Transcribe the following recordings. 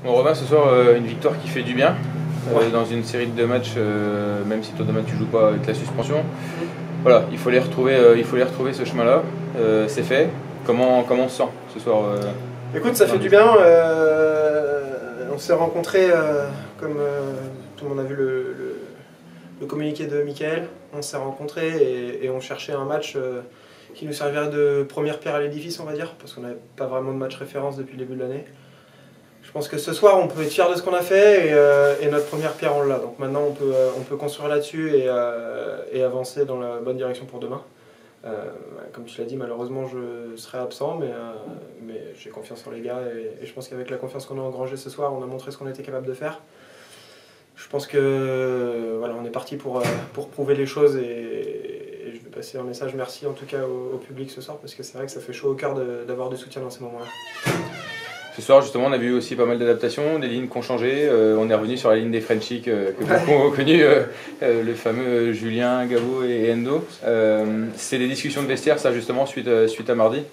On revient ce soir une victoire qui fait du bien dans une série de 2 matchs, même si toi demain tu joues pas avec la suspension. Voilà, il faut les retrouver ce chemin-là. C'est fait. Comment on se sent ce soir Écoute, ça fait du bien. On s'est rencontrés, comme tout le monde a vu le communiqué de Mickaël. On s'est rencontrés et on cherchait un match qui nous servirait de première pierre à l'édifice, on va dire, parce qu'on n'avait pas vraiment de match référence depuis le début de l'année. Je pense que ce soir, on peut être fier de ce qu'on a fait et notre première pierre, on l'a. Donc maintenant, on peut construire là-dessus et avancer dans la bonne direction pour demain. Comme tu l'as dit, malheureusement, je serai absent, mais j'ai confiance en les gars et je pense qu'avec la confiance qu'on a engrangée ce soir, on a montré ce qu'on était capable de faire. Je pense que voilà, on est parti pour prouver les choses et je vais passer un message merci en tout cas au public ce soir parce que c'est vrai que ça fait chaud au cœur d'avoir du soutien dans ces moments-là. Ce soir, justement, on a vu aussi pas mal d'adaptations, des lignes qui ont changé. On est revenu sur la ligne des Frenchies que beaucoup ont connu, le fameux Julien, Gabo et Endo. C'est des discussions de vestiaire, ça, justement, suite à mardi.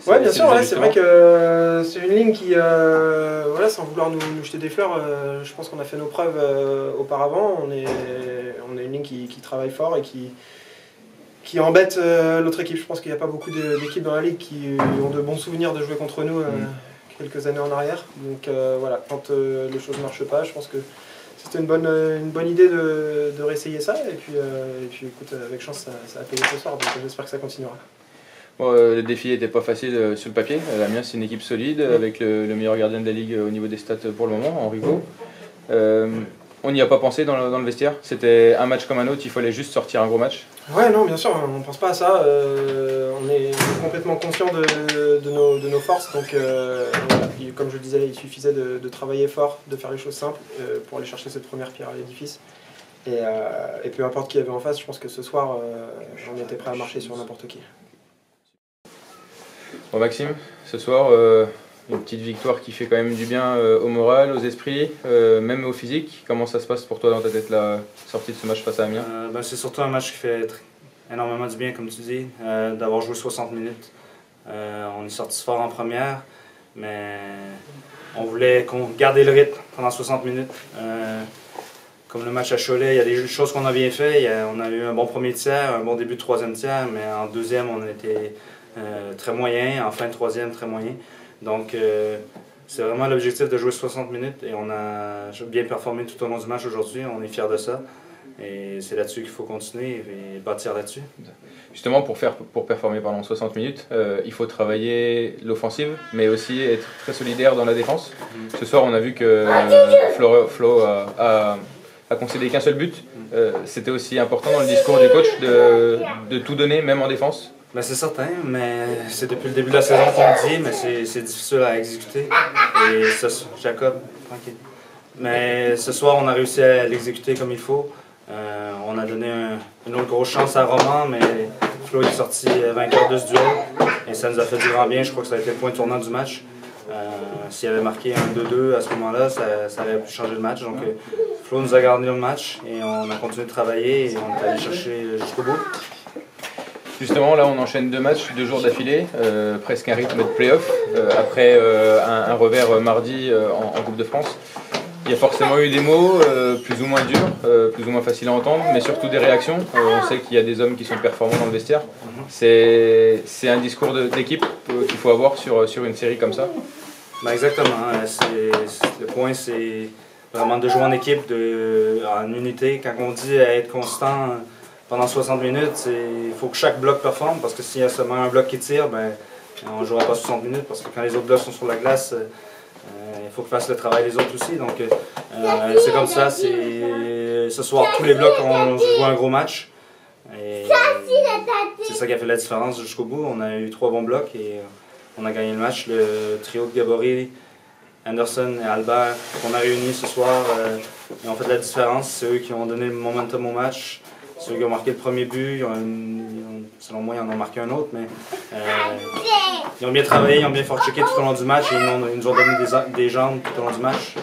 Oui, bien sûr, c'est vrai que c'est une ligne qui, voilà, sans vouloir nous jeter des fleurs, je pense qu'on a fait nos preuves auparavant. On est une ligne qui travaille fort et qui embête l'autre équipe. Je pense qu'il n'y a pas beaucoup d'équipes dans la ligue qui ont de bons souvenirs de jouer contre nous. Quelques années en arrière, donc voilà, quand les choses ne marchent pas, je pense que c'était une bonne idée de réessayer ça, et puis écoute, avec chance ça a payé ce soir, donc j'espère que ça continuera. Bon, le défi n'était pas facile sur le papier. L'Amiens, c'est une équipe solide, avec le meilleur gardien de la ligue au niveau des stats pour le moment, Enrico. On n'y a pas pensé dans le vestiaire, c'était un match comme un autre, il fallait juste sortir un gros match. Ouais, non, bien sûr, on ne pense pas à ça, on est complètement conscient de nos forces, donc voilà, comme je le disais, il suffisait de travailler fort, de faire les choses simples pour aller chercher cette première pierre à l'édifice. Et peu importe qui y avait en face, je pense que ce soir, on était prêt à marcher sur n'importe qui. Bon, Maxime, ce soir, une petite victoire qui fait quand même du bien au moral, aux esprits, même au physique. Comment ça se passe pour toi dans ta tête, la sortie de ce match face à Amiens? C'est surtout un match qui fait énormément du bien, comme tu dis, d'avoir joué 60 minutes. On est sorti fort en première, mais on voulait garder le rythme pendant 60 minutes. Comme le match à Cholet, il y a des choses qu'on a bien fait. On a eu un bon premier tiers, un bon début de troisième tiers, mais en deuxième, on était très moyen, en fin de troisième, très moyen. Donc, c'est vraiment l'objectif de jouer 60 minutes et on a bien performé tout au long du match aujourd'hui. On est fiers de ça et c'est là-dessus qu'il faut continuer et bâtir là-dessus. Justement, pour performer pendant 60 minutes, il faut travailler l'offensive, mais aussi être très solidaire dans la défense. Ce soir, on a vu que Flo a concédé qu'un seul but. C'était aussi important dans le discours du coach de tout donner, même en défense. C'est certain, mais c'est depuis le début de la saison qu'on le dit, mais c'est difficile à exécuter. Et Jacob, tranquille. Mais ce soir, on a réussi à l'exécuter comme il faut. On a donné une autre grosse chance à Roman, mais Flo est sorti vainqueur de ce duel. Et ça nous a fait du grand bien. Je crois que ça a été le point tournant du match. S'il avait marqué un 2-2 à ce moment-là, ça aurait pu changer le match. Donc Flo nous a gardé le match et on a continué de travailler et on est allé chercher jusqu'au bout. Justement, là, on enchaîne 2 matchs, 2 jours d'affilée, presque un rythme de play-off, après un revers mardi en Coupe de France. Il y a forcément eu des mots plus ou moins durs, plus ou moins faciles à entendre, mais surtout des réactions. On sait qu'il y a des hommes qui sont performants dans le vestiaire. C'est un discours d'équipe qu'il faut avoir sur une série comme ça. Exactement. Le point, c'est vraiment de jouer en équipe, en unité. Quand on dit être constant pendant 60 minutes, il faut que chaque bloc performe, parce que s'il y a seulement un bloc qui tire, on ne jouera pas 60 minutes, parce que quand les autres blocs sont sur la glace, il faut qu'ils fassent le travail des autres aussi. Donc c'est comme ça, ce soir tous les blocs ont joué un gros match. C'est ça qui a fait la différence jusqu'au bout. On a eu 3 bons blocs et on a gagné le match. Le trio de Gabory, Anderson et Albert qu'on a réunis ce soir, ils ont fait la différence. C'est eux qui ont donné le momentum au match. Ceux qui ont marqué le premier but, selon moi, ils en ont marqué un autre, mais ils ont bien travaillé, ils ont bien fort checké tout au long du match et ils nous ont donné des jambes tout au long du match.